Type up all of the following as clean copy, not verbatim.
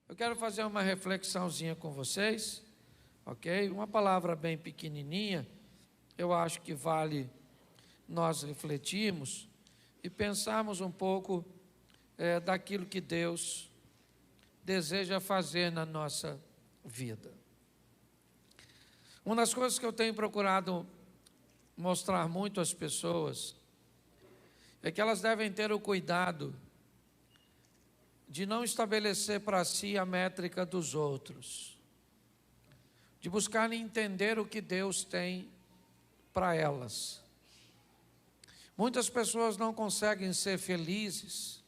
Eu quero fazer uma reflexãozinha com vocês, ok? Uma palavra bem pequenininha, eu acho que vale nós refletirmos e pensarmos um pouco daquilo que Deus deseja fazer na nossa vida. Uma das coisas que eu tenho procurado mostrar muito às pessoas é que elas devem ter o cuidado de não estabelecer para si a métrica dos outros, de buscar entender o que Deus tem para elas. Muitas pessoas não conseguem ser felizes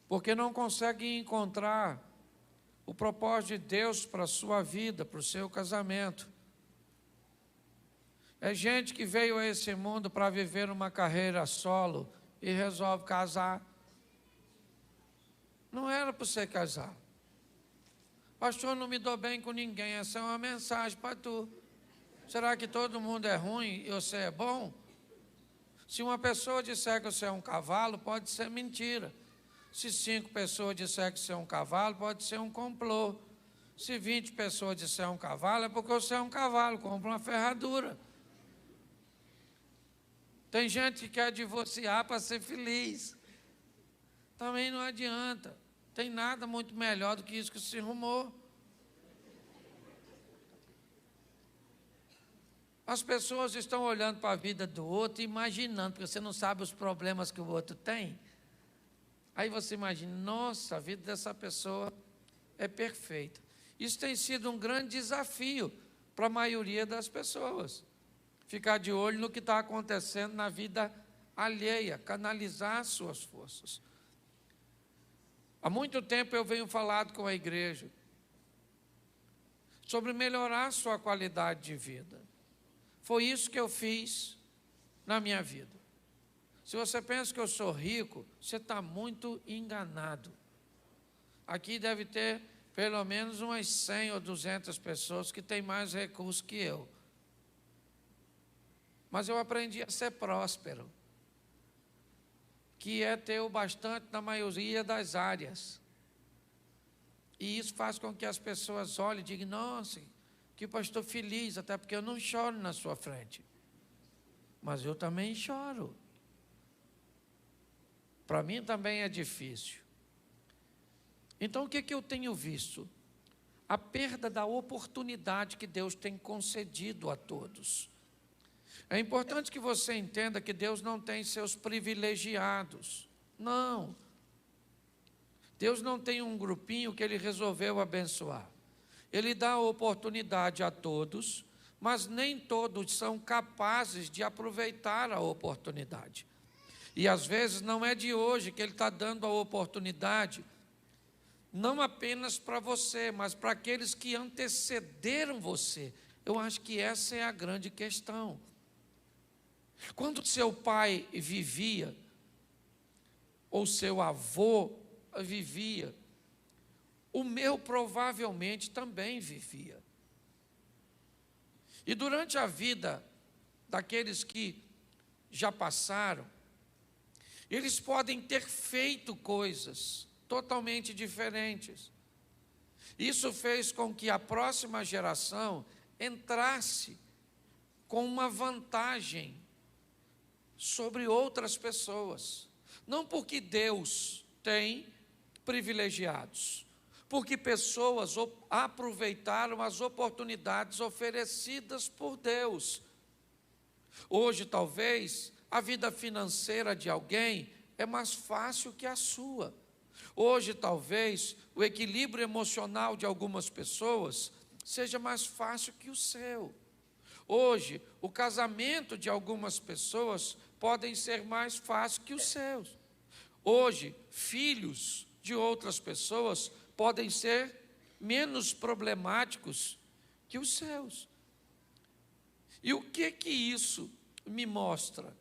porque não conseguem encontrar o propósito de Deus para a sua vida, para o seu casamento. É gente que veio a esse mundo para viver uma carreira solo e resolve casar. Não era para você casar. Pastor, não me dou bem com ninguém. Essa é uma mensagem para tu. Será que todo mundo é ruim e você é bom? Se uma pessoa disser que você é um cavalo, pode ser mentira. Se 5 pessoas disser que você é um cavalo, pode ser um complô. Se 20 pessoas disser um cavalo, é porque você é um cavalo, compra uma ferradura. Tem gente que quer divorciar para ser feliz. Também não adianta. Tem nada muito melhor do que isso que se arrumou. As pessoas estão olhando para a vida do outro e imaginando, porque você não sabe os problemas que o outro tem. Aí você imagina, nossa, a vida dessa pessoa é perfeita. Isso tem sido um grande desafio para a maioria das pessoas. Ficar de olho no que está acontecendo na vida alheia, canalizar suas forças. Há muito tempo eu venho falando com a igreja sobre melhorar sua qualidade de vida. Foi isso que eu fiz na minha vida. Se você pensa que eu sou rico, você está muito enganado. Aqui deve ter pelo menos umas 100 ou 200 pessoas que têm mais recursos que eu. Mas eu aprendi a ser próspero, que é ter o bastante na maioria das áreas. E isso faz com que as pessoas olhem e digam, nossa, que pastor feliz, até porque eu não choro na sua frente. Mas eu também choro. Para mim também é difícil. Então o que eu tenho visto? A perda da oportunidade que Deus tem concedido a todos. É importante que você entenda que Deus não tem seus privilegiados. Não. Deus não tem um grupinho que Ele resolveu abençoar. Ele dá a oportunidade a todos, mas nem todos são capazes de aproveitar a oportunidade. E às vezes não é de hoje que Ele está dando a oportunidade, não apenas para você, mas para aqueles que antecederam você. Eu acho que essa é a grande questão. Quando seu pai vivia, ou seu avô vivia, o meu provavelmente também vivia. E durante a vida daqueles que já passaram, eles podem ter feito coisas totalmente diferentes. Isso fez com que a próxima geração entrasse com uma vantagem sobre outras pessoas. Não porque Deus tem privilegiados, porque pessoas aproveitaram as oportunidades oferecidas por Deus. Hoje, talvez, a vida financeira de alguém é mais fácil que a sua. Hoje, talvez, o equilíbrio emocional de algumas pessoas seja mais fácil que o seu. Hoje, o casamento de algumas pessoas podem ser mais fácil que os seus. Hoje, filhos de outras pessoas podem ser menos problemáticos que os seus. E o que isso me mostra?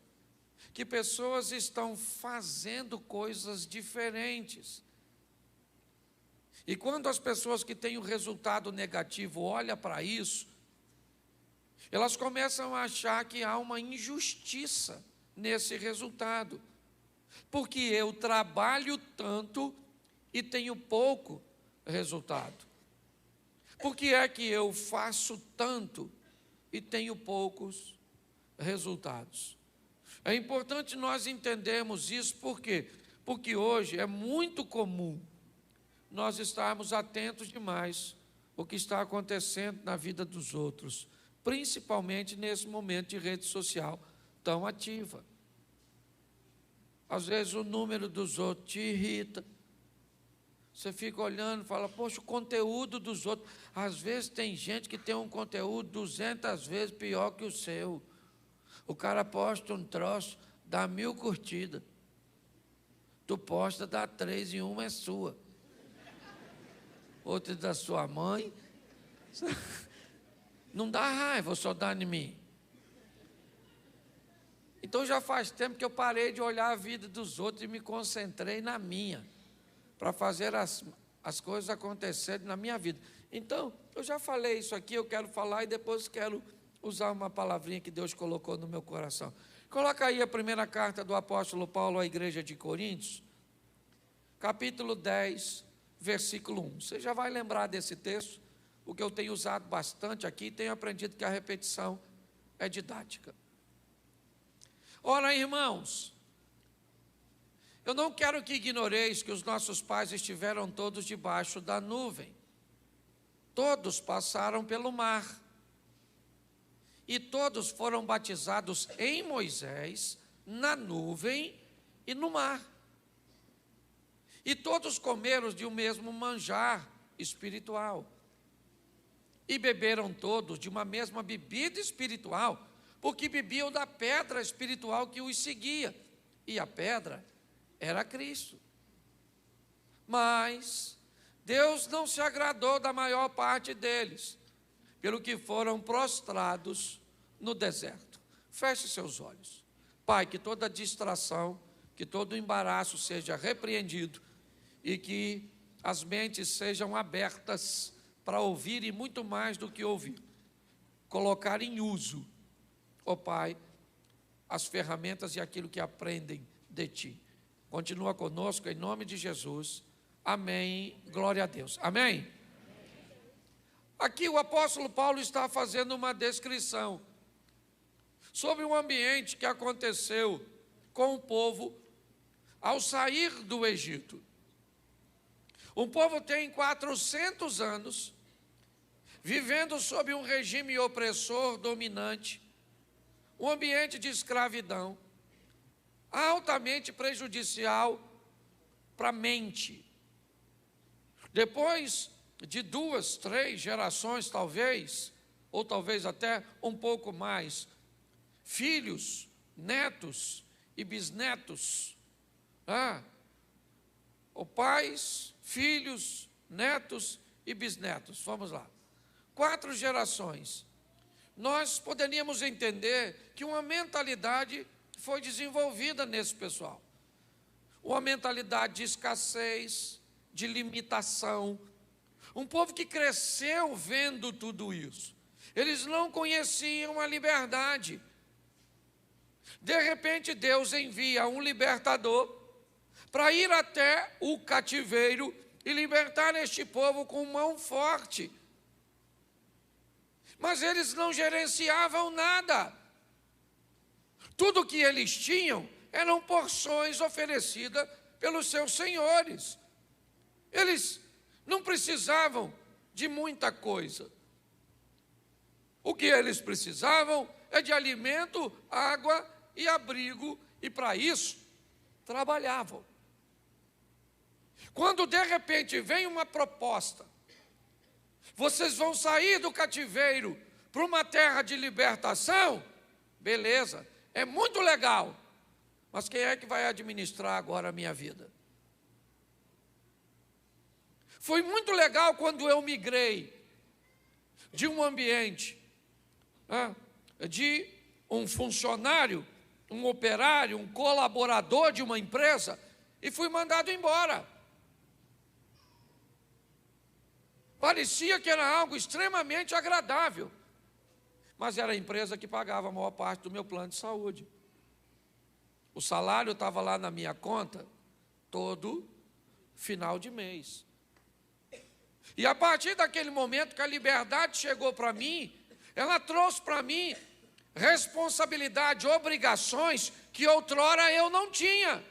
Que pessoas estão fazendo coisas diferentes. E quando as pessoas que têm um resultado negativo olham para isso, elas começam a achar que há uma injustiça nesse resultado. Porque eu trabalho tanto e tenho pouco resultado. Por que é que eu faço tanto e tenho poucos resultados? É importante nós entendermos isso, por quê? Porque hoje é muito comum nós estarmos atentos demais ao que está acontecendo na vida dos outros, principalmente nesse momento de rede social tão ativa. Às vezes o número dos outros te irrita. Você fica olhando e fala, poxa, o conteúdo dos outros. Às vezes tem gente que tem um conteúdo 200 vezes pior que o seu. O cara posta um troço, dá 1000 curtidas. Tu posta, dá 3 e uma é sua. Outra é da sua mãe. Não dá raiva, só dá em mim. Então já faz tempo que eu parei de olhar a vida dos outros e me concentrei na minha, para fazer as coisas acontecerem na minha vida. Então, eu já falei isso aqui, eu quero falar e depois quero usar uma palavrinha que Deus colocou no meu coração. Coloca aí a primeira carta do apóstolo Paulo à igreja de Coríntios, capítulo 10, versículo 1. Você já vai lembrar desse texto, o que eu tenho usado bastante aqui, e tenho aprendido que a repetição é didática. Ora, irmãos, eu não quero que ignoreis que os nossos pais estiveram todos debaixo da nuvem. Todos passaram pelo mar. E todos foram batizados em Moisés, na nuvem e no mar. E todos comeram de um mesmo manjar espiritual. E beberam todos de uma mesma bebida espiritual, porque bebiam da pedra espiritual que os seguia. E a pedra era Cristo. Mas Deus não se agradou da maior parte deles, pelo que foram prostrados no deserto. Feche seus olhos. Pai, que toda distração, que todo embaraço seja repreendido e que as mentes sejam abertas para ouvir e muito mais do que ouvir. Colocar em uso, ó Pai, as ferramentas e aquilo que aprendem de Ti. Continua conosco em nome de Jesus. Amém. Glória a Deus. Amém? Aqui o apóstolo Paulo está fazendo uma descrição sobre um ambiente que aconteceu com o povo ao sair do Egito. O povo tem 400 anos vivendo sob um regime opressor dominante, um ambiente de escravidão, altamente prejudicial para a mente. Depois de 2, 3 gerações, talvez, ou talvez até um pouco mais, filhos, netos e bisnetos, ou pais, filhos, netos e bisnetos, vamos lá, 4 gerações, nós poderíamos entender que uma mentalidade foi desenvolvida nesse pessoal, uma mentalidade de escassez, de limitação, um povo que cresceu vendo tudo isso. Eles não conheciam a liberdade. De repente Deus envia um libertador para ir até o cativeiro e libertar este povo com mão forte. Mas eles não gerenciavam nada. Tudo que eles tinham eram porções oferecidas pelos seus senhores. Eles não precisavam de muita coisa. O que eles precisavam é de alimento, água e abrigo, e para isso trabalhavam. Quando de repente vem uma proposta, vocês vão sair do cativeiro para uma terra de libertação, beleza, é muito legal, mas quem é que vai administrar agora a minha vida? Foi muito legal quando eu migrei de um ambiente, de um funcionário, um operário, um colaborador de uma empresa, e fui mandado embora. Parecia que era algo extremamente agradável, mas era a empresa que pagava a maior parte do meu plano de saúde. O salário estava lá na minha conta todo final de mês. E a partir daquele momento que a liberdade chegou para mim, ela trouxe para mim responsabilidade, obrigações que outrora eu não tinha.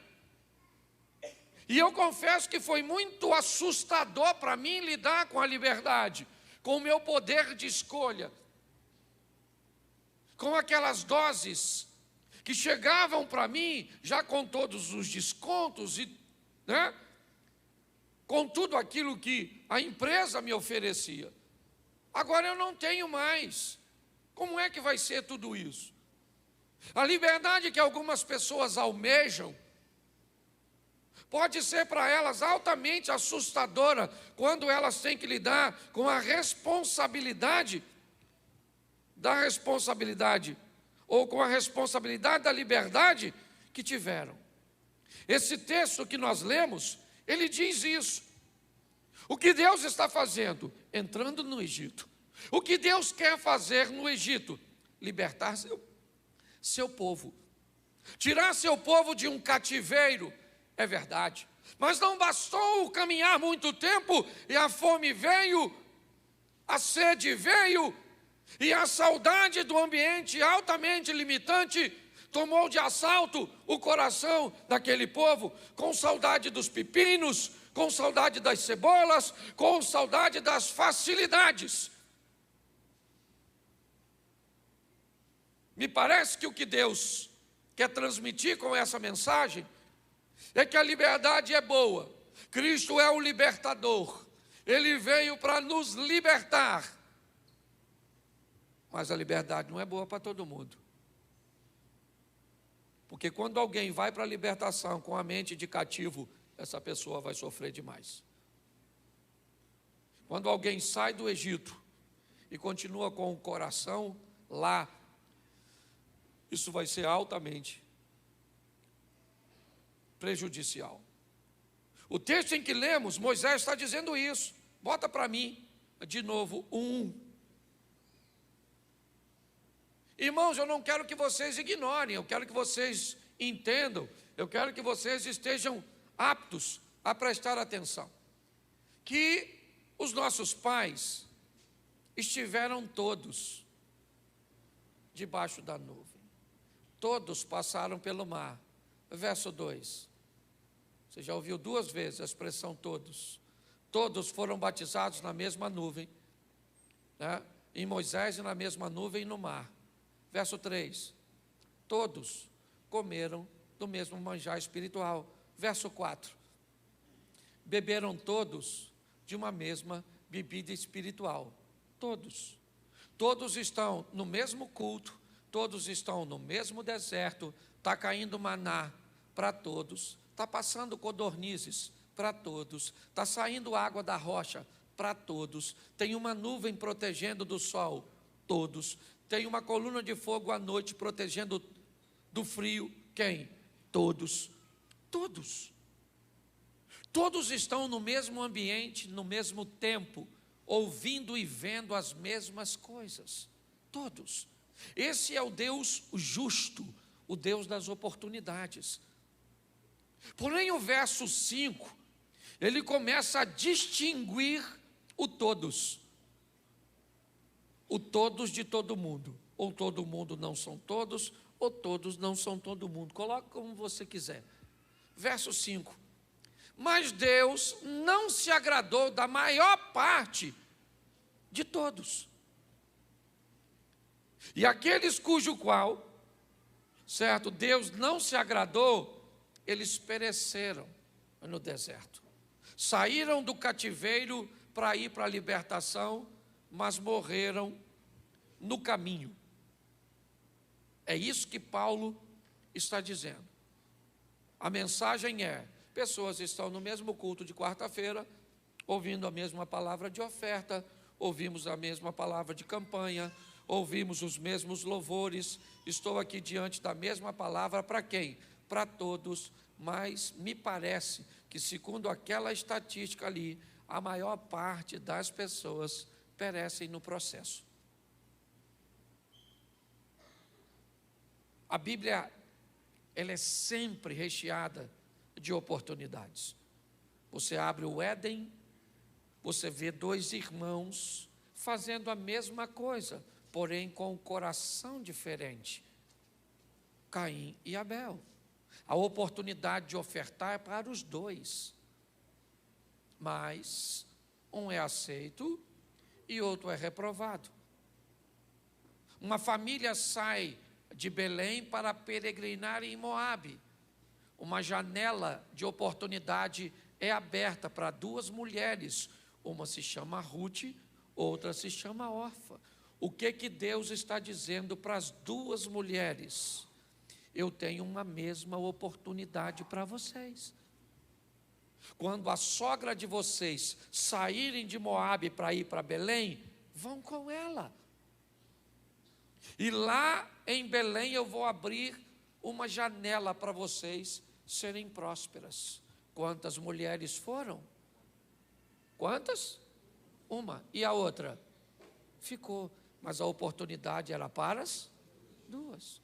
E eu confesso que foi muito assustador para mim lidar com a liberdade, com o meu poder de escolha, com aquelas doses que chegavam para mim, já com todos os descontos, né, com tudo aquilo que a empresa me oferecia. Agora eu não tenho mais. Como é que vai ser tudo isso? A liberdade que algumas pessoas almejam pode ser para elas altamente assustadora quando elas têm que lidar com a responsabilidade ou com a responsabilidade da liberdade que tiveram. Esse texto que nós lemos, ele diz isso. O que Deus está fazendo? Entrando no Egito. O que Deus quer fazer no Egito? Libertar seu povo. Tirar seu povo de um cativeiro. É verdade, mas não bastou caminhar muito tempo e a fome veio, a sede veio e a saudade do ambiente altamente limitante tomou de assalto o coração daquele povo, com saudade dos pepinos, com saudade das cebolas, com saudade das facilidades. Me parece que o que Deus quer transmitir com essa mensagem é que a liberdade é boa. Cristo é o libertador. Ele veio para nos libertar. Mas a liberdade não é boa para todo mundo. Porque quando alguém vai para a libertação com a mente de cativo, essa pessoa vai sofrer demais. Quando alguém sai do Egito e continua com o coração lá, isso vai ser altamente prejudicial. O texto em que lemos, Moisés está dizendo isso. Bota para mim, de novo, 1. Irmãos, eu não quero que vocês ignorem, eu quero que vocês entendam, eu quero que vocês estejam aptos a prestar atenção. Que os nossos pais estiveram todos debaixo da nuvem. Todos passaram pelo mar. Verso 2. Você já ouviu 2 vezes a expressão todos. Todos foram batizados na mesma nuvem, né? Em Moisés e na mesma nuvem no mar. Verso 3. Todos comeram do mesmo manjar espiritual. Verso 4. Beberam todos de uma mesma bebida espiritual. Todos. Todos estão no mesmo culto, todos estão no mesmo deserto. Está caindo maná para todos, está passando codornizes para todos, está saindo água da rocha para todos, tem uma nuvem protegendo do sol, todos, tem uma coluna de fogo à noite protegendo do frio, quem? Todos, todos. Todos estão no mesmo ambiente, no mesmo tempo, ouvindo e vendo as mesmas coisas, todos. Esse é o Deus justo, o Deus das oportunidades. Porém, o verso 5, ele começa a distinguir o todos. O todos de todo mundo. Ou todo mundo não são todos, ou todos não são todo mundo. Coloque como você quiser. Verso 5. Mas Deus não se agradou da maior parte de todos. E aqueles cujo qual, certo, Deus não se agradou, eles pereceram no deserto. Saíram do cativeiro para ir para a libertação, mas morreram no caminho. É isso que Paulo está dizendo. A mensagem é: pessoas estão no mesmo culto de quarta-feira, ouvindo a mesma palavra de oferta, ouvimos a mesma palavra de campanha, ouvimos os mesmos louvores, estou aqui diante da mesma palavra para quem? Para todos, mas me parece que, segundo aquela estatística ali, a maior parte das pessoas perecem no processo. A Bíblia, ela é sempre recheada de oportunidades. Você abre o Éden, você vê dois irmãos fazendo a mesma coisa, porém com um coração diferente. Caim e Abel. A oportunidade de ofertar é para os dois, mas um é aceito e outro é reprovado. Uma família sai de Belém para peregrinar em Moabe. Uma janela de oportunidade é aberta para duas mulheres. Uma se chama Ruth, outra se chama Orfa. O que Deus está dizendo para as duas mulheres? Eu tenho uma mesma oportunidade para vocês. Quando a sogra de vocês saírem de Moabe para ir para Belém, vão com ela. E lá em Belém eu vou abrir uma janela para vocês serem prósperas. Quantas mulheres foram? Quantas? Uma. E a outra? Ficou. Mas a oportunidade era para as duas.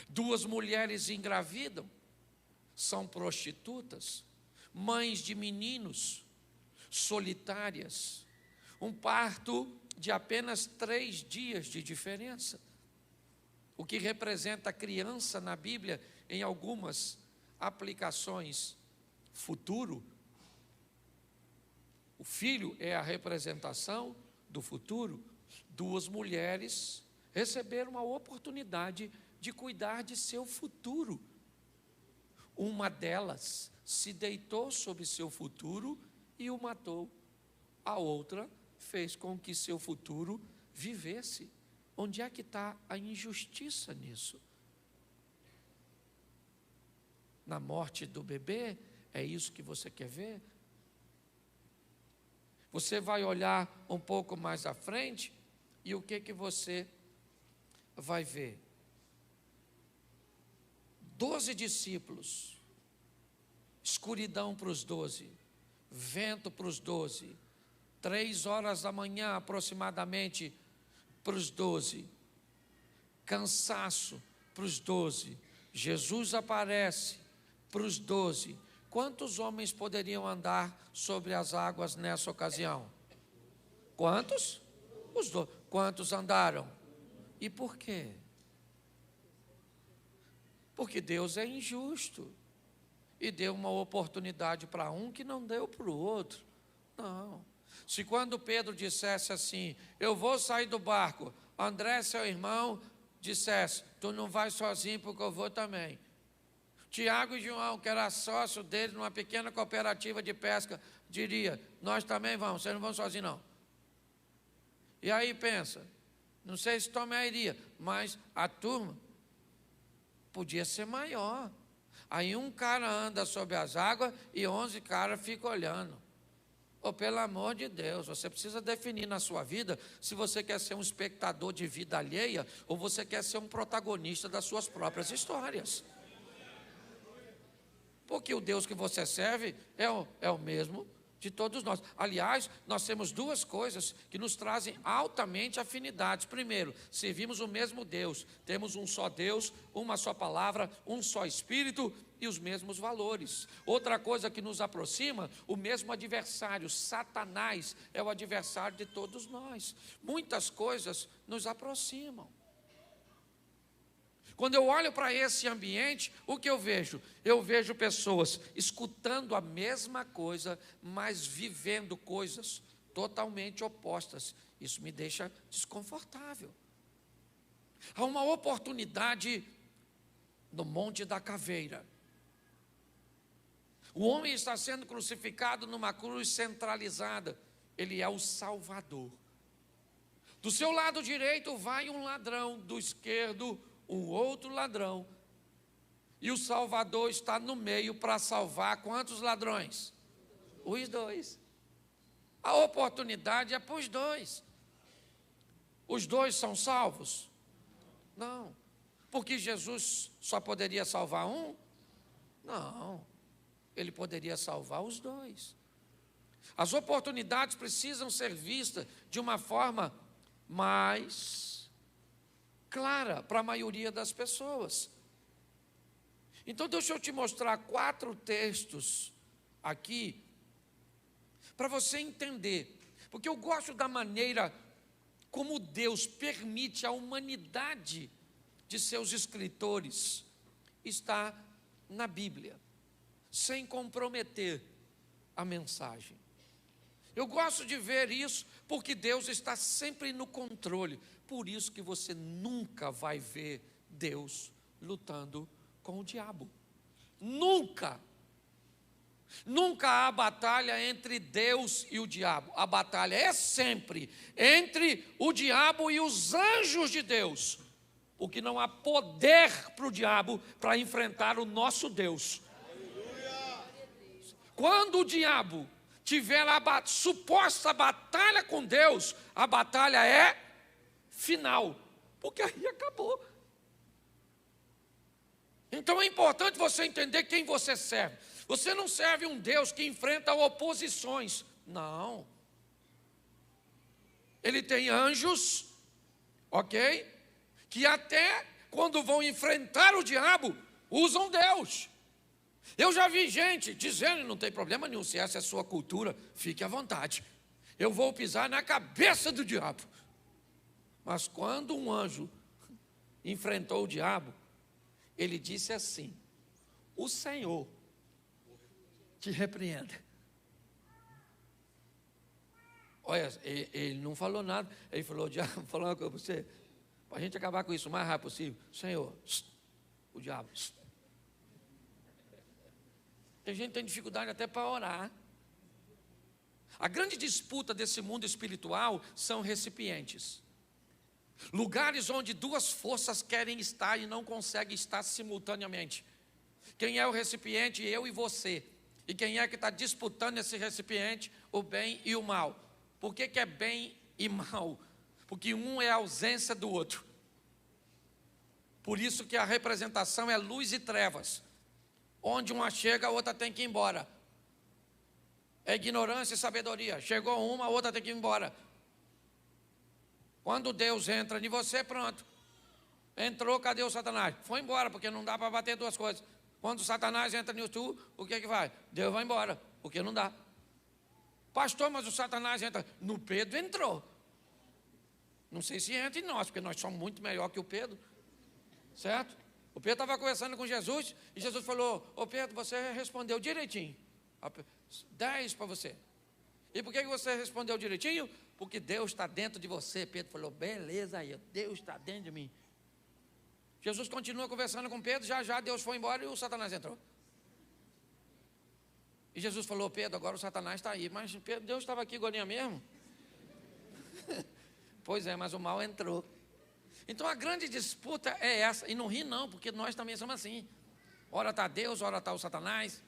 Duas mulheres engravidam, são prostitutas, mães de meninos, solitárias. Um parto de apenas 3 dias de diferença. O que representa a criança na Bíblia, em algumas aplicações, futuro. O filho é a representação do futuro. Duas mulheres receberam a oportunidade de cuidar de seu futuro. Uma delas se deitou sobre seu futuro e o matou. A outra fez com que seu futuro vivesse. Onde é que está a injustiça nisso? Na morte do bebê? É isso que você quer ver? Você vai olhar um pouco mais à frente e o que você vai ver? 12 discípulos, escuridão para os 12, vento para os 12, 3 horas da manhã aproximadamente para os 12, cansaço para os 12, Jesus aparece para os 12. Quantos homens poderiam andar sobre as águas nessa ocasião? Quantos? Os 12. Quantos andaram? E por quê? Porque Deus é injusto e deu uma oportunidade para um que não deu para o outro. Não. Se quando Pedro dissesse assim, eu vou sair do barco, André, seu irmão, dissesse, tu não vai sozinho porque eu vou também. Tiago e João, que era sócio dele numa pequena cooperativa de pesca, diria, nós também vamos, vocês não vão sozinhos não. E aí pensa, não sei se Tomé iria, mas a turma podia ser maior. Aí um cara anda sobre as águas e 11 caras ficam olhando. Oh, pelo amor de Deus, você precisa definir na sua vida se você quer ser um espectador de vida alheia ou você quer ser um protagonista das suas próprias histórias. Porque o Deus que você serve é o mesmo de todos nós. Aliás, nós temos 2 coisas que nos trazem altamente afinidades. Primeiro, servimos o mesmo Deus, temos um só Deus, uma só palavra, um só Espírito e os mesmos valores. Outra coisa que nos aproxima, o mesmo adversário, Satanás é o adversário de todos nós. Muitas coisas nos aproximam. Quando eu olho para esse ambiente, o que eu vejo? Eu vejo pessoas escutando a mesma coisa, mas vivendo coisas totalmente opostas. Isso me deixa desconfortável. Há uma oportunidade no Monte da Caveira. O homem está sendo crucificado numa cruz centralizada. Ele é o Salvador. Do seu lado direito vai um ladrão, do esquerdo um outro ladrão, e o Salvador está no meio para salvar quantos ladrões? Os 2. A oportunidade é para os 2. Os 2 são salvos? Não. Porque Jesus só poderia salvar um? Não. Ele poderia salvar os 2. As oportunidades precisam ser vistas de uma forma mais clara para a maioria das pessoas. Então deixa eu te mostrar 4 textos aqui para você entender, porque eu gosto da maneira como Deus permite a humanidade de seus escritores estar na Bíblia, sem comprometer a mensagem. Eu gosto de ver isso, porque Deus está sempre no controle. Por isso que você nunca vai ver Deus lutando com o diabo. Nunca. Nunca há batalha entre Deus e o diabo. A batalha é sempre entre o diabo e os anjos de Deus, porque não há poder para o diabo para enfrentar o nosso Deus. Quando o diabo tiver a suposta batalha com Deus, a batalha é final, porque aí acabou. Então é importante você entender quem você serve. Você não serve um Deus que enfrenta oposições, não. Ele tem anjos, ok? Que até quando vão enfrentar o diabo, usam Deus. Eu já vi gente dizendo, não tem problema nenhum, se essa é a sua cultura, fique à vontade. Eu vou pisar na cabeça do diabo. Mas quando um anjo enfrentou o diabo, ele disse assim: o Senhor te repreenda. Olha, ele não falou nada. Ele falou: diabo, vou falar uma coisa para você, para a gente acabar com isso o mais rápido possível. Senhor, o diabo. Tem gente que tem dificuldade até para orar. A grande disputa desse mundo espiritual são recipientes. Lugares onde duas forças querem estar e não conseguem estar simultaneamente. Quem é o recipiente? Eu e você. E quem é que está disputando esse recipiente? O bem e o mal. Por que é bem e mal? Porque um é a ausência do outro. Por isso que a representação é luz e trevas. Onde uma chega, a outra tem que ir embora. É ignorância e sabedoria. Chegou uma, a outra tem que ir embora. Quando Deus entra em você, pronto. Entrou, cadê o Satanás? Foi embora, porque não dá para bater duas coisas. Quando o Satanás entra em tu, o que vai? Deus vai embora, porque não dá. Pastor, mas o Satanás entra. No Pedro entrou. Não sei se entra em nós, porque nós somos muito melhor que o Pedro. Certo? O Pedro estava conversando com Jesus, e Jesus falou: ô Pedro, você respondeu direitinho. 10 para você. E por que você respondeu direitinho? Porque Deus está dentro de você. Pedro falou: beleza aí, Deus está dentro de mim. Jesus continua conversando com Pedro, já Deus foi embora e o Satanás entrou. E Jesus falou: Pedro, agora o Satanás está aí. Mas Pedro, Deus estava aqui agora mesmo? Pois é, mas o mal entrou. Então a grande disputa é essa. E não ri não, porque nós também somos assim. Ora está Deus, ora está o Satanás.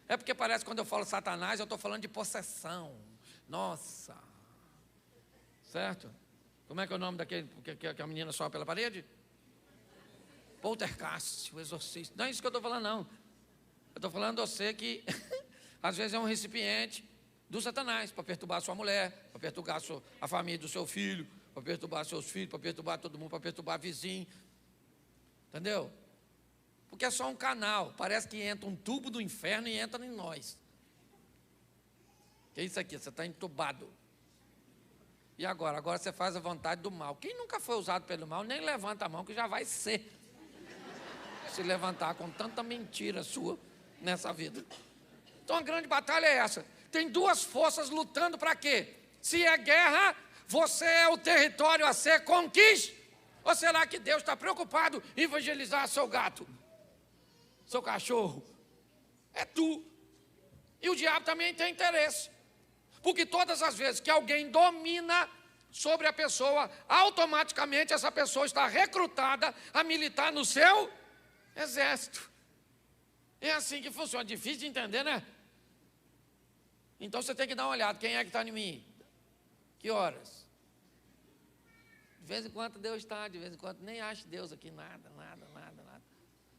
É porque parece que quando eu falo Satanás, eu estou falando de possessão. Nossa. Certo? Como é que é o nome daquele que a menina sobe pela parede? Poltergeist, o exorcista. Não é isso que eu estou falando, não. Eu estou falando a você que às vezes é um recipiente do Satanás, para perturbar a sua mulher, para perturbar a família do seu filho, para perturbar seus filhos, para perturbar todo mundo, para perturbar vizinho. Entendeu? Porque é só um canal. Parece que entra um tubo do inferno e entra em nós. Que é isso aqui? Você está entubado. E agora? Agora você faz a vontade do mal. Quem nunca foi usado pelo mal, nem levanta a mão, que já vai ser. Se levantar com tanta mentira sua nessa vida. Então a grande batalha é essa. Tem duas forças lutando para quê? Se é guerra, você é o território a ser conquistado. Ou será que Deus está preocupado em evangelizar seu gato? Seu cachorro? É tu. E o diabo também tem interesse. Porque todas as vezes que alguém domina sobre a pessoa, automaticamente essa pessoa está recrutada a militar no seu exército. É assim que funciona. Difícil de entender, né? Então você tem que dar uma olhada. Quem é que está em mim? Que horas? De vez em quando Deus está, de vez em quando nem acha Deus aqui, nada.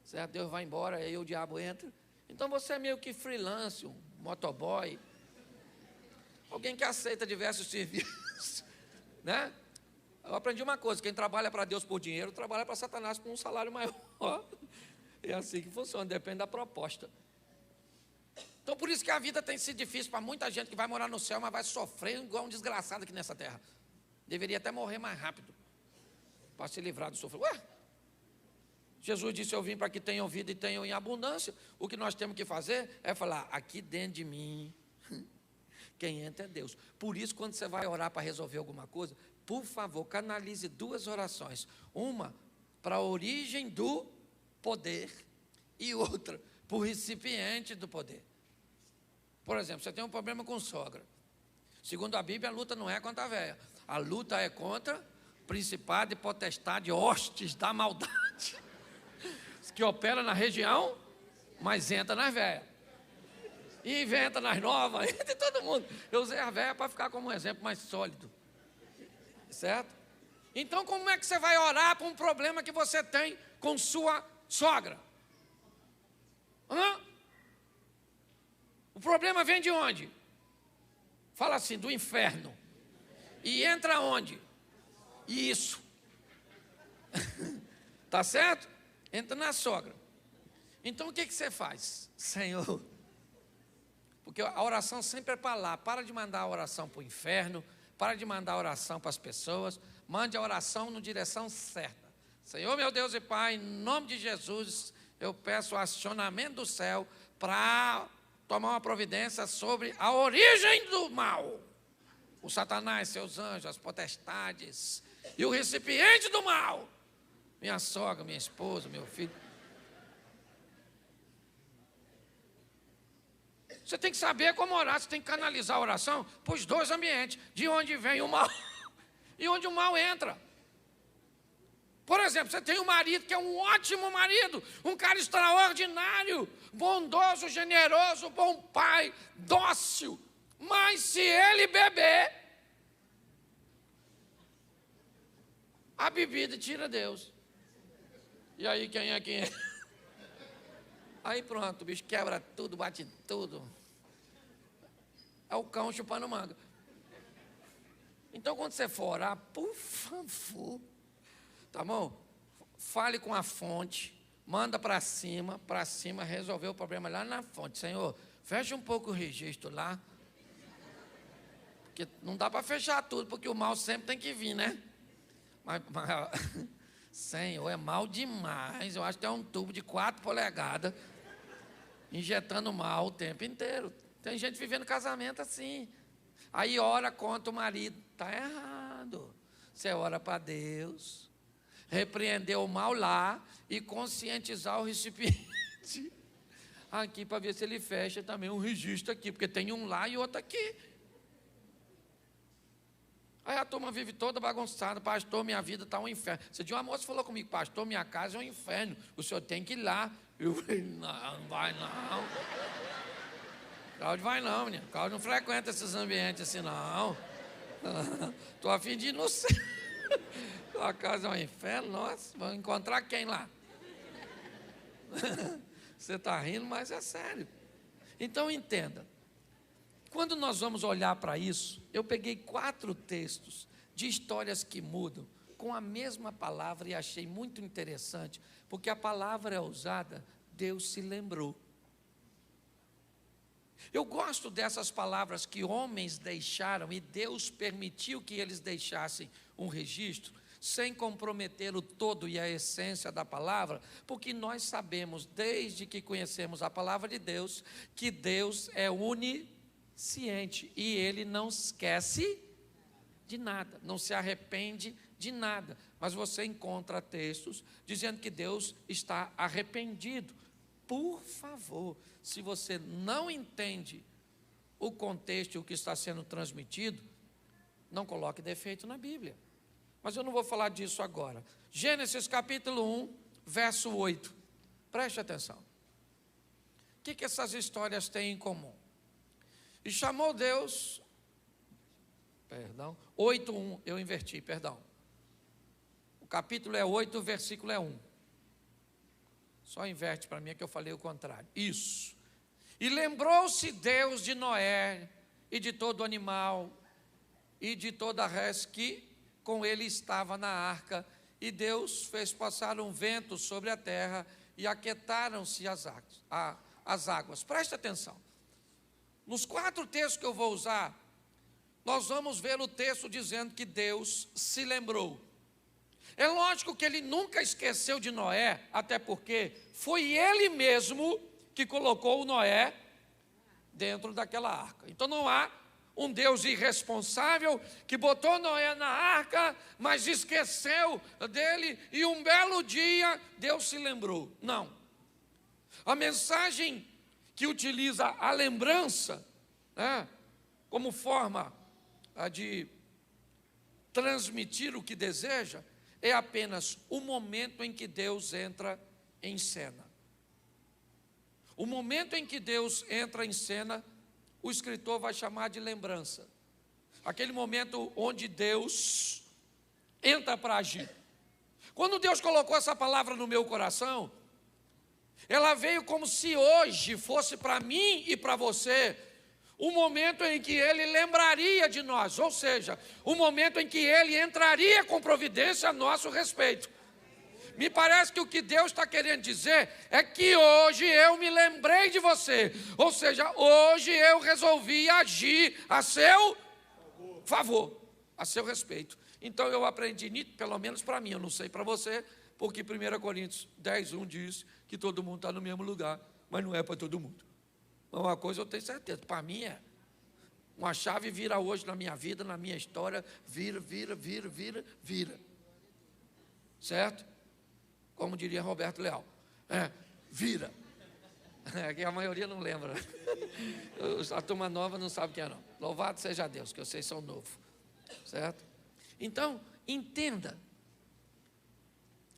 Certo? Deus vai embora, aí o diabo entra. Então você é meio que freelance, um motoboy. Alguém que aceita diversos serviços, né? Eu aprendi uma coisa: quem trabalha para Deus por dinheiro, trabalha para Satanás por um salário maior. É assim que funciona, depende da proposta. Então, por isso que a vida tem sido difícil para muita gente que vai morar no céu, mas vai sofrer igual um desgraçado aqui nessa terra. Deveria até morrer mais rápido, para se livrar do sofrimento. Ué, Jesus disse, eu vim para que tenham vida e tenham em abundância. O que nós temos que fazer é falar, aqui dentro de mim, quem entra é Deus. Por isso, quando você vai orar para resolver alguma coisa, por favor, canalize 2 orações. Uma para a origem do poder e outra para o recipiente do poder. Por exemplo, você tem um problema com sogra. Segundo a Bíblia, a luta não é contra a véia. A luta é contra principado e potestade, hostes da maldade, que opera na região, mas entra nas velhas. E inventa nas novas, entra em todo mundo. Eu usei a velha para ficar como um exemplo mais sólido. Certo? Então, como é que você vai orar para um problema que você tem com sua sogra? O problema vem de onde? Fala assim, do inferno. E entra onde? Isso. Tá certo? Entra na sogra. Então o que você faz? Senhor, porque a oração sempre é para lá. Para de mandar a oração para o inferno, para de mandar a oração para as pessoas, mande a oração na direção certa. Senhor, meu Deus e Pai, em nome de Jesus, eu peço o acionamento do céu para tomar uma providência sobre a origem do mal. O Satanás, seus anjos, as potestades e o recipiente do mal. Minha sogra, minha esposa, meu filho. Você tem que saber como orar, você tem que canalizar a oração para os 2 ambientes, de onde vem o mal e onde o mal entra. Por exemplo, você tem um marido que é um ótimo marido, um cara extraordinário, bondoso, generoso, bom pai, dócil, mas se ele beber, a bebida tira Deus. E aí quem é quem é? Aí pronto, o bicho quebra tudo, bate tudo. É o cão chupando manga. Então quando você for orar, por favor, tá bom? Fale com a fonte, manda para cima resolver o problema lá na fonte. Senhor, fecha um pouco o registro lá, porque não dá para fechar tudo, porque o mal sempre tem que vir, né? Mas Senhor, é mal demais. Eu acho que é um tubo de 4 polegadas injetando mal o tempo inteiro. Tem gente vivendo casamento assim. Aí ora contra o marido. Está errado. Você ora para Deus, repreender o mal lá e conscientizar o recipiente aqui para ver se ele fecha também um registro aqui, porque tem um lá e outro aqui. Aí a turma vive toda bagunçada, pastor, minha vida está um inferno. Esse dia uma moça falou comigo, pastor, minha casa é um inferno, o senhor tem que ir lá. Eu falei, não vai não. Cláudio vai não, menino. Cláudio não frequenta esses ambientes assim não. Estou a fim de ir no céu. Tua casa é um inferno, nossa, vamos encontrar quem lá? Você está rindo, mas é sério. Então entenda. Quando nós vamos olhar para isso, eu peguei 4 textos de histórias que mudam com a mesma palavra e achei muito interessante, porque a palavra é usada, Deus se lembrou. Eu gosto dessas palavras que homens deixaram e Deus permitiu que eles deixassem um registro, sem comprometer o todo e a essência da palavra, porque nós sabemos, desde que conhecemos a palavra de Deus, que Deus é onisciente e Ele não esquece de nada, não se arrepende de nada. Mas você encontra textos dizendo que Deus está arrependido. Por favor, se você não entende o contexto e o que está sendo transmitido, não coloque defeito na Bíblia. Mas eu não vou falar disso agora. Gênesis capítulo 1, verso 8. Preste atenção. O que essas histórias têm em comum? E chamou Deus, 8:1, eu inverti, perdão. O capítulo é 8, o versículo é 1. Só inverte para mim, é que eu falei o contrário. Isso. E lembrou-se Deus de Noé, e de todo animal, e de toda a res que com ele estava na arca, e Deus fez passar um vento sobre a terra, e aquietaram-se as águas. Preste atenção. Nos 4 textos que eu vou usar, nós vamos ver o texto dizendo que Deus se lembrou. É lógico que ele nunca esqueceu de Noé, até porque foi ele mesmo que colocou o Noé dentro daquela arca. Então não há um Deus irresponsável que botou Noé na arca, mas esqueceu dele e um belo dia Deus se lembrou. Não. A mensagem que utiliza a lembrança, né, como forma de transmitir o que deseja, é apenas o momento em que Deus entra em cena. O momento em que Deus entra em cena, o escritor vai chamar de lembrança. Aquele momento onde Deus entra para agir. Quando Deus colocou essa palavra no meu coração, ela veio como se hoje fosse para mim e para você o momento em que Ele lembraria de nós, ou seja, o momento em que Ele entraria com providência a nosso respeito. Me parece que o que Deus está querendo dizer é que hoje eu me lembrei de você, ou seja, hoje eu resolvi agir a seu favor, a seu respeito. Então eu aprendi, pelo menos para mim, eu não sei para você, porque 1 Coríntios 10:1 diz que todo mundo está no mesmo lugar, mas não é para todo mundo. Uma coisa eu tenho certeza, para mim é. Uma chave vira hoje na minha vida, na minha história, vira. Certo? Como diria Roberto Leal, vira. Que a maioria não lembra. A turma nova não sabe quem é não. Louvado seja Deus, que vocês são novos. Certo? Então, entenda.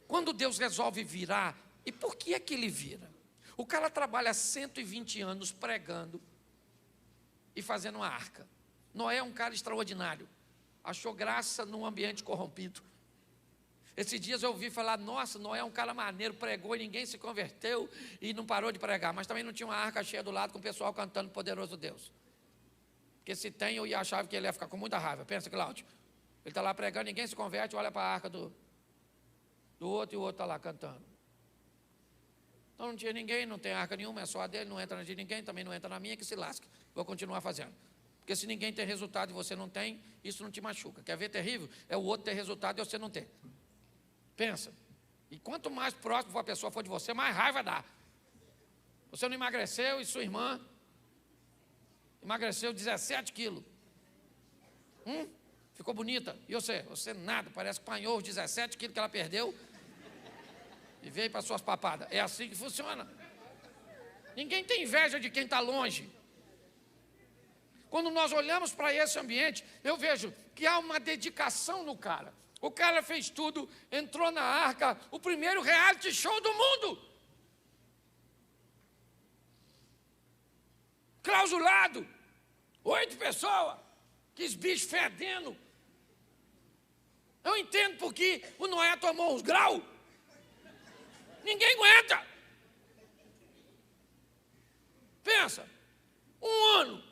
Quando Deus resolve virar, e por que é que Ele vira? O cara trabalha 120 anos pregando e fazendo uma arca. Noé é um cara extraordinário. Achou graça num ambiente corrompido. Esses dias eu ouvi falar, nossa, Noé é um cara maneiro, pregou e ninguém se converteu e não parou de pregar. Mas também não tinha uma arca cheia do lado com o pessoal cantando Poderoso Deus. Porque se tem, eu ia achar que ele ia ficar com muita raiva. Pensa, Cláudio. Ele está lá pregando, ninguém se converte, olha para a arca do outro e o outro está lá cantando. Então não tinha ninguém, não tem arca nenhuma, é só a dele, não entra na de ninguém, também não entra na minha, que se lasque. Vou continuar fazendo. Porque se ninguém tem resultado e você não tem, isso não te machuca. Quer ver terrível? É o outro ter resultado e você não ter. Pensa. E quanto mais próximo a pessoa for de você, mais raiva dá. Você não emagreceu e sua irmã emagreceu 17 quilos. Ficou bonita. E você? Você nada, parece que apanhou os 17 quilos que ela perdeu e veio para suas papadas. É assim que funciona. Ninguém tem inveja de quem está longe. Quando nós olhamos para esse ambiente, eu vejo que há uma dedicação no cara. O cara fez tudo, entrou na arca, o primeiro reality show do mundo. Clausulado, 8 pessoas, que bichos fedendo. Eu entendo porque o Noé tomou uns graus. Ninguém aguenta. Pensa, 1 ano.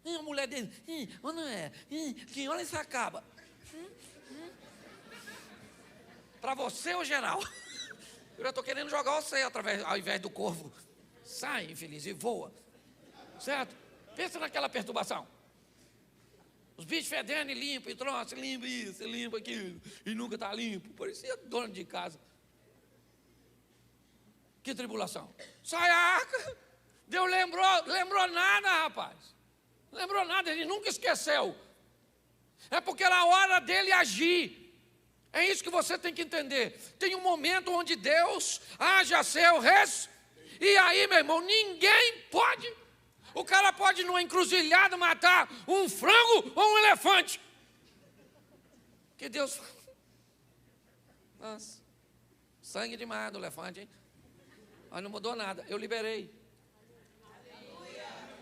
E a mulher dele, Noé, quem olha isso acaba. Para você ou geral? Eu já estou querendo jogar você ao invés do corvo. Sai, infeliz, e voa. Certo? Pensa naquela perturbação. Os bichos fedendo e limpo, e troço, limpa isso, limpa aquilo. E nunca está limpo. Parecia dono de casa. Que tribulação. Sai a arca. Deus lembrou nada, rapaz. Lembrou nada, ele nunca esqueceu. É porque era a hora dele agir. É isso que você tem que entender. Tem um momento onde Deus age a seu respeito. E aí, meu irmão, ninguém pode. O cara pode numa encruzilhada matar um frango ou um elefante. Que Deus. Nossa, sangue demais do elefante, hein? Mas não mudou nada, eu liberei.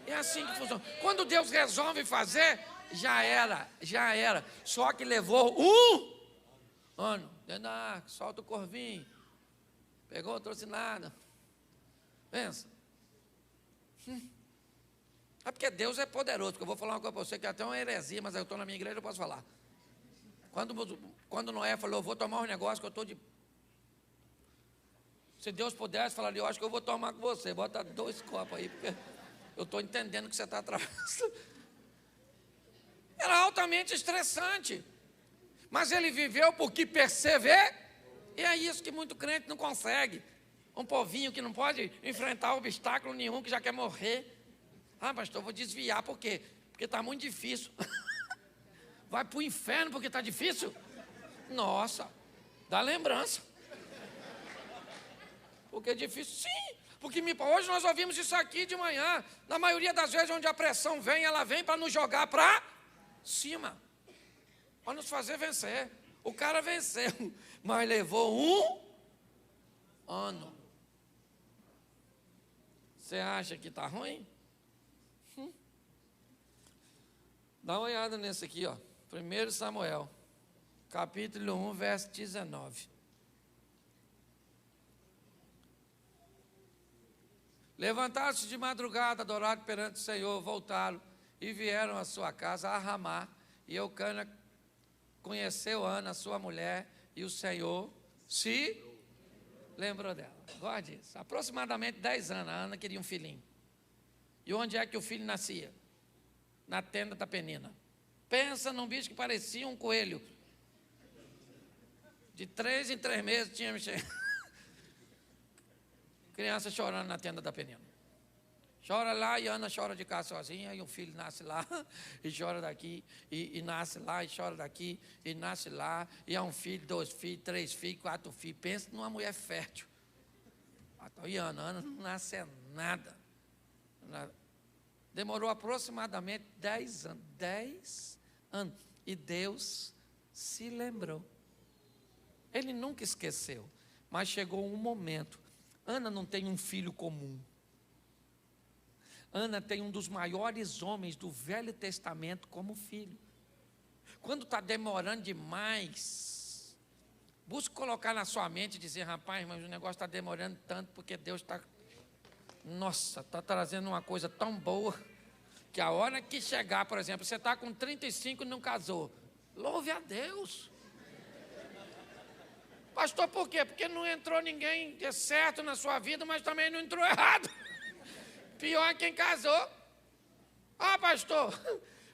É assim que funciona. Quando Deus resolve fazer, já era. Só que levou 1 ano, dentro da arca, solta o corvinho. Pegou, trouxe nada. Pensa. É porque Deus é poderoso. Porque eu vou falar uma coisa para você que é até uma heresia, mas eu estou na minha igreja, eu posso falar. Quando Noé falou, eu vou tomar um negócio que eu estou de... Se Deus pudesse, falaria, eu acho que eu vou tomar com você. Bota 2 copos aí, porque eu estou entendendo que você está atravessando. Era altamente estressante. Mas ele viveu porque perseverou. E é isso que muito crente não consegue. Um povinho que não pode enfrentar obstáculo nenhum, que já quer morrer. Ah, pastor, eu vou desviar, por quê? Porque está muito difícil. Vai para o inferno porque está difícil? Nossa, dá lembrança. Porque é difícil? Sim, porque hoje nós ouvimos isso aqui de manhã. Na maioria das vezes onde a pressão vem, ela vem para nos jogar para cima. Para nos fazer vencer. O cara venceu, mas levou um ano. Você acha que está ruim? Dá uma olhada nesse aqui, ó. 1 Samuel, capítulo 1, verso 19. Levantaram-se de madrugada, adoraram perante o Senhor, voltaram e vieram à sua casa a Ramá. E Eucana conheceu Ana, sua mulher, e o Senhor se lembrou dela. Guarde isso. Aproximadamente 10 anos, a Ana queria um filhinho. E onde é que o filho nascia? Na tenda da Penina. Pensa num bicho que parecia um coelho. De 3 em 3 meses tinha criança chorando na tenda da Penina. Chora lá e Ana chora de casa sozinha, e o filho nasce lá, e chora daqui, e nasce lá, e chora daqui, e nasce lá, e é um filho, 2 filhos, 3 filhos, 4 filhos. Pensa numa mulher fértil. E Ana não nasce nada. Demorou aproximadamente 10 anos. 10 anos. E Deus se lembrou. Ele nunca esqueceu. Mas chegou um momento. Ana não tem um filho comum. Ana tem um dos maiores homens do Velho Testamento como filho. Quando está demorando demais, busque colocar na sua mente e dizer: rapaz, mas o negócio está demorando tanto porque Deus está... Nossa, está trazendo uma coisa tão boa, que a hora que chegar, por exemplo, você está com 35 e não casou, louve a Deus. Pastor, por quê? Porque não entrou ninguém certo na sua vida, mas também não entrou errado. Pior é quem casou. Ah, pastor,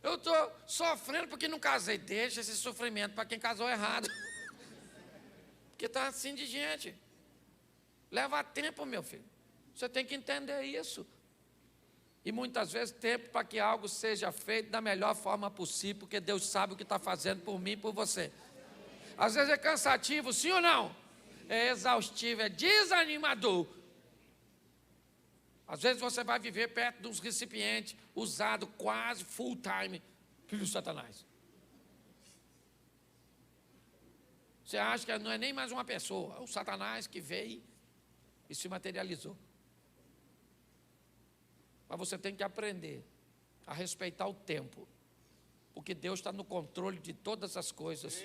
eu estou sofrendo porque não casei. Deixa esse sofrimento para quem casou errado. Porque está assim de gente. Leva tempo, meu filho. Você tem que entender isso. E muitas vezes tempo para que algo seja feito da melhor forma possível, porque Deus sabe o que está fazendo por mim e por você. Às vezes é cansativo, sim ou não? É exaustivo, é desanimador. Às vezes você vai viver perto de uns recipientes usados quase full time pelo Satanás. Você acha que não é nem mais uma pessoa, é o Satanás que veio e se materializou. Mas você tem que aprender a respeitar o tempo, porque Deus está no controle de todas as coisas.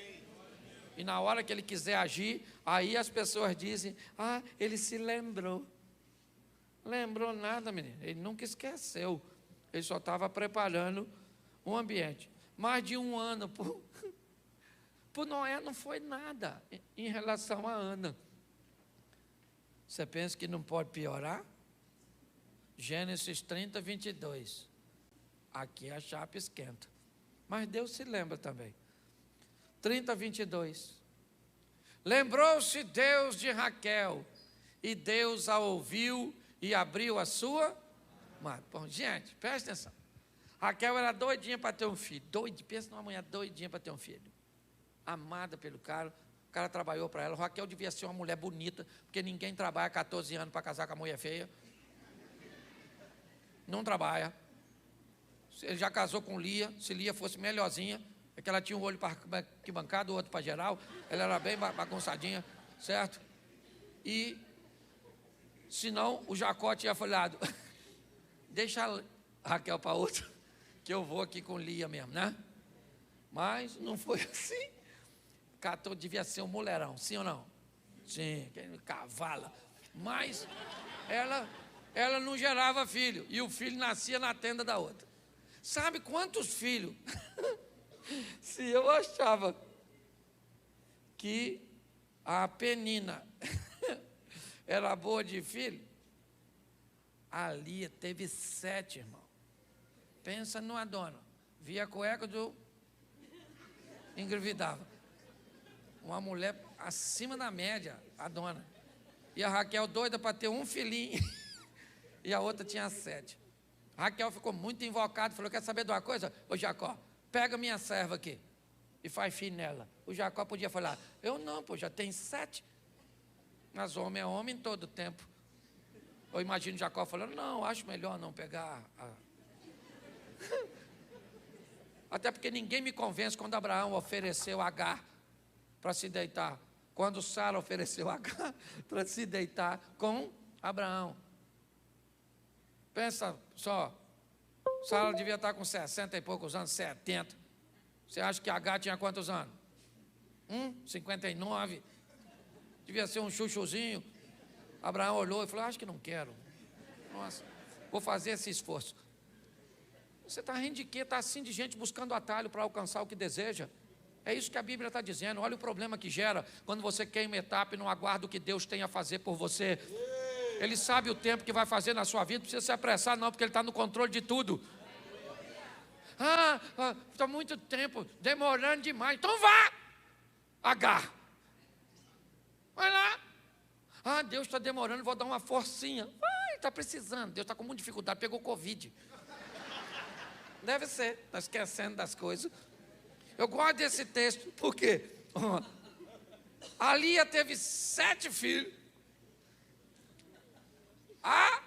E na hora que Ele quiser agir, aí as pessoas dizem: ah, Ele se lembrou. Lembrou nada, menino. Ele nunca esqueceu. Ele só estava preparando um ambiente. Mais de um ano por Noé não foi nada em relação a Ana. Você pensa que não pode piorar? Gênesis 30, 22. Aqui a chapa esquenta. Mas Deus se lembra também. 30, 22. Lembrou-se Deus de Raquel, e Deus a ouviu e abriu a sua mão. Bom, gente, presta atenção. Raquel era doidinha para ter um filho. Pensa numa mulher doidinha para ter um filho. Amada pelo cara. O cara trabalhou para ela. Raquel devia ser uma mulher bonita, porque ninguém trabalha 14 anos para casar com a mulher feia. Não trabalha. Ele já casou com Lia. Se Lia fosse melhorzinha, é que ela tinha um olho para arquibancada, o outro para geral. Ela era bem bagunçadinha, certo? E senão o Jacó tinha falado: deixa a Raquel para outra, que eu vou aqui com Lia mesmo, né? Mas não foi assim. Catou, devia ser um mulherão, sim ou não? Sim, cavala. Mas ela não gerava filho, e o filho nascia na tenda da outra. Sabe quantos filhos? Se eu achava que a Penina era boa de filho, A Lia teve 7, irmão. Pensa numa dona. Via a cueca do... engravidava. Uma mulher acima da média, a dona. E a Raquel doida para ter um filhinho. E a outra tinha 7. Raquel ficou muito invocada, falou, quer saber de uma coisa? Ô Jacó, pega minha serva aqui e faz filho nela. O Jacó podia falar, eu não, pô, já tem 7. Mas homem é homem todo tempo. Eu imagino Jacó falando, não, acho melhor não pegar a... Até porque ninguém me convence quando Abraão ofereceu Agar para se deitar. Quando Sara ofereceu Agar para se deitar com Abraão. Pensa só, Sara devia estar com 60 e poucos anos, 70. Você acha que Agar tinha quantos anos? 59. Devia ser um chuchuzinho. Abraão olhou e falou, acho que não quero. Nossa, vou fazer esse esforço. Você está rindo de quê? Está assim de gente buscando atalho para alcançar o que deseja. É isso que a Bíblia está dizendo. Olha o problema que gera quando você queima etapa e não aguarda o que Deus tem a fazer por você. Ele sabe o tempo que vai fazer na sua vida, não precisa se apressar não, porque Ele está no controle de tudo. Está muito tempo, demorando demais. Então vá, Agar. Vai lá. Deus está demorando, vou dar uma forcinha. Vai, está precisando. Deus está com muita dificuldade, pegou Covid. Deve ser, está esquecendo das coisas. Eu gosto desse texto, porque a Lia teve 7 filhos. A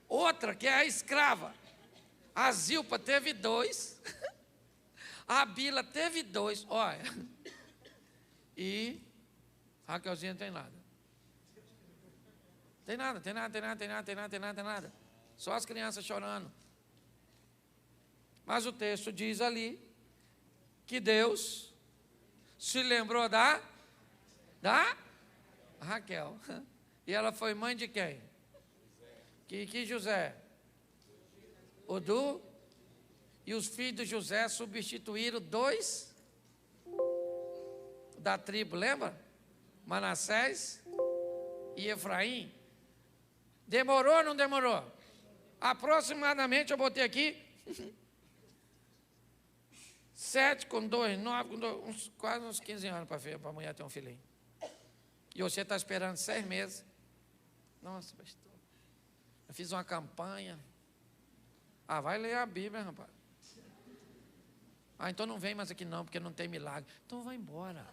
outra, que é a escrava, a Zilpa teve 2. A Bila teve 2. Olha. E Raquelzinha não tem nada. Tem nada. Só as crianças chorando. Mas o texto diz ali que Deus se lembrou da Raquel. E ela foi mãe de quem? Que José? E os filhos de José substituíram 2 da tribo, lembra? Manassés e Efraim. Demorou ou não demorou? Aproximadamente, eu botei aqui, 7 com 2, 9 com 2, quase uns 15 anos para a mulher ter um filhinho. E você está esperando 6 meses. Nossa, pastor, eu fiz uma campanha. Vai ler a Bíblia, rapaz. Então não vem mais aqui não, porque não tem milagre. Então vai embora.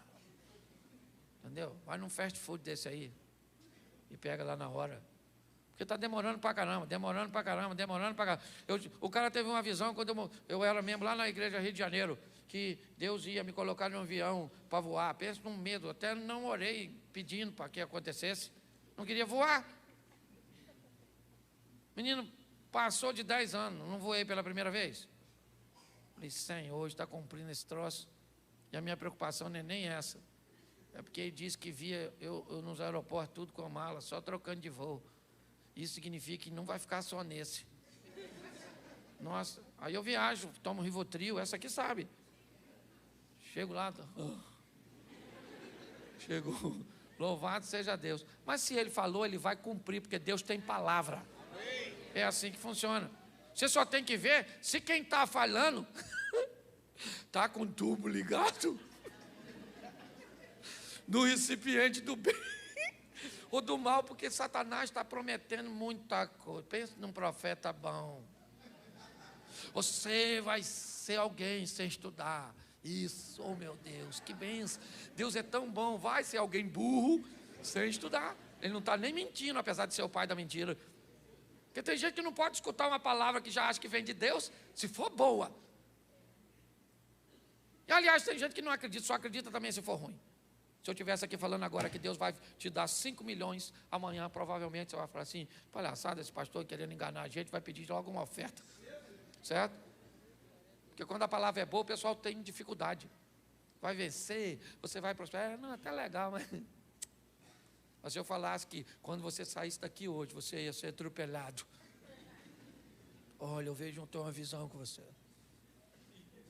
Entendeu? Vai num fast food desse aí e pega lá na hora. Porque está demorando para caramba. O cara teve uma visão quando eu era mesmo lá na igreja Rio de Janeiro, que Deus ia me colocar num avião para voar. Pensa num medo, até não orei pedindo para que acontecesse. Não queria voar. Menino, passou de 10 anos, não voei pela primeira vez. Falei, Senhor, hoje está cumprindo esse troço. E a minha preocupação não é nem essa. É porque ele disse que via eu nos aeroportos tudo com mala, só trocando de voo. Isso significa que não vai ficar só nesse. Nossa, aí eu viajo, tomo Rivotril, essa aqui sabe. Chego lá, chego, louvado seja Deus. Mas se Ele falou, Ele vai cumprir, porque Deus tem palavra. É assim que funciona. Você só tem que ver se quem está falando está com o tubo ligado no recipiente do bem ou do mal, porque Satanás está prometendo muita coisa. Pensa num profeta bom. Você vai ser alguém sem estudar. Isso, oh meu Deus, que bênção. Deus é tão bom, vai ser alguém burro sem estudar. Ele não está nem mentindo, apesar de ser o pai da mentira. Porque tem gente que não pode escutar uma palavra que já acha que vem de Deus, se for boa. E aliás, tem gente que não acredita, só acredita também se for ruim. Se eu estivesse aqui falando agora que Deus vai te dar 5 milhões, amanhã provavelmente você vai falar assim, palhaçada, esse pastor querendo enganar a gente, vai pedir logo uma oferta. Certo? Porque quando a palavra é boa, o pessoal tem dificuldade. Vai vencer, você vai prosperar. Não, até legal, mas se eu falasse que quando você saísse daqui hoje, você ia ser atropelado. Olha, eu vejo uma visão com você.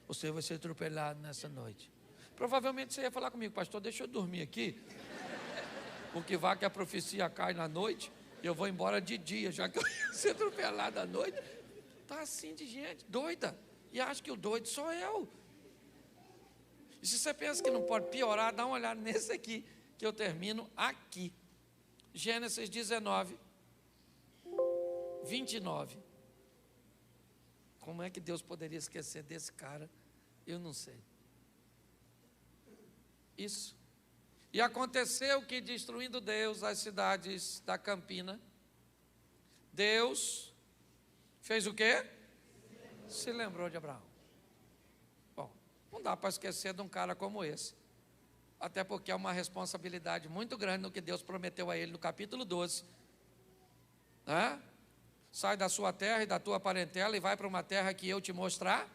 Você vai ser atropelado nessa noite. Provavelmente você ia falar comigo, pastor, deixa eu dormir aqui. Porque vai que a profecia cai na noite, Eu vou embora de dia, já que eu ia ser atropelado à noite. Está assim de gente, doida. E acha que o doido sou eu. E se você pensa que não pode piorar, dá uma olhada nesse aqui, que eu termino aqui. Gênesis 19, 29. Como é que Deus poderia esquecer desse cara? Eu não sei. Isso. E aconteceu que, destruindo Deus as cidades da Campina, Deus fez o quê? Se lembrou de Abraão. Bom, não dá para esquecer de um cara como esse. Até porque é uma responsabilidade muito grande no que Deus prometeu a ele no capítulo 12. Sai da sua terra e da tua parentela e vai para uma terra que eu te mostrar.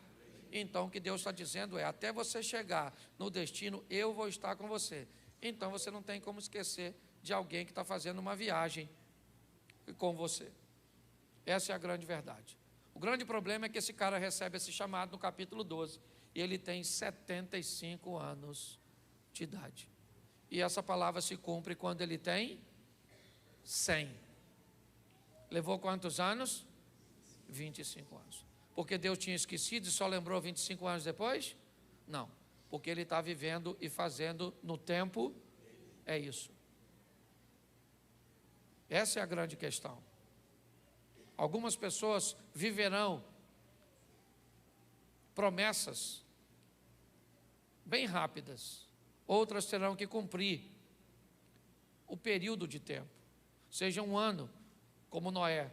Então o que Deus está dizendo é, até você chegar no destino, eu vou estar com você. Então você não tem como esquecer de alguém que está fazendo uma viagem com você. Essa é a grande verdade. O grande problema é que esse cara recebe esse chamado no capítulo 12 e ele tem 75 anos de idade. E essa palavra se cumpre quando ele tem 100. Levou quantos anos? 25 anos. Porque Deus tinha esquecido e só lembrou 25 anos depois? Não, porque ele está vivendo e fazendo no tempo, é isso. Essa é a grande questão. Algumas pessoas viverão promessas bem rápidas, outras terão que cumprir o período de tempo, seja um ano, como Noé,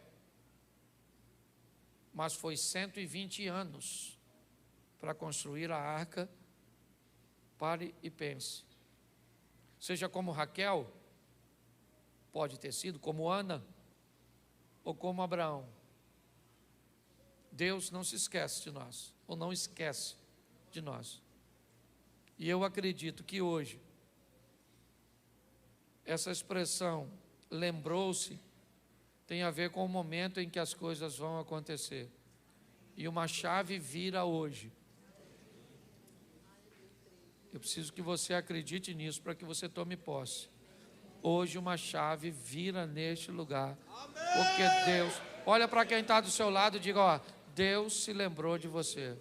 mas foi 120 anos para construir a arca. Pare e pense. Seja como Raquel, pode ter sido como Ana, ou como Abraão. Deus não se esquece de nós, ou não esquece de nós. E eu acredito que hoje, essa expressão, lembrou-se, tem a ver com o momento em que as coisas vão acontecer. E uma chave vira hoje. Eu preciso que você acredite nisso para que você tome posse. Hoje uma chave vira neste lugar. Porque Deus, olha para quem está do seu lado e diga, ó, Deus se lembrou de você.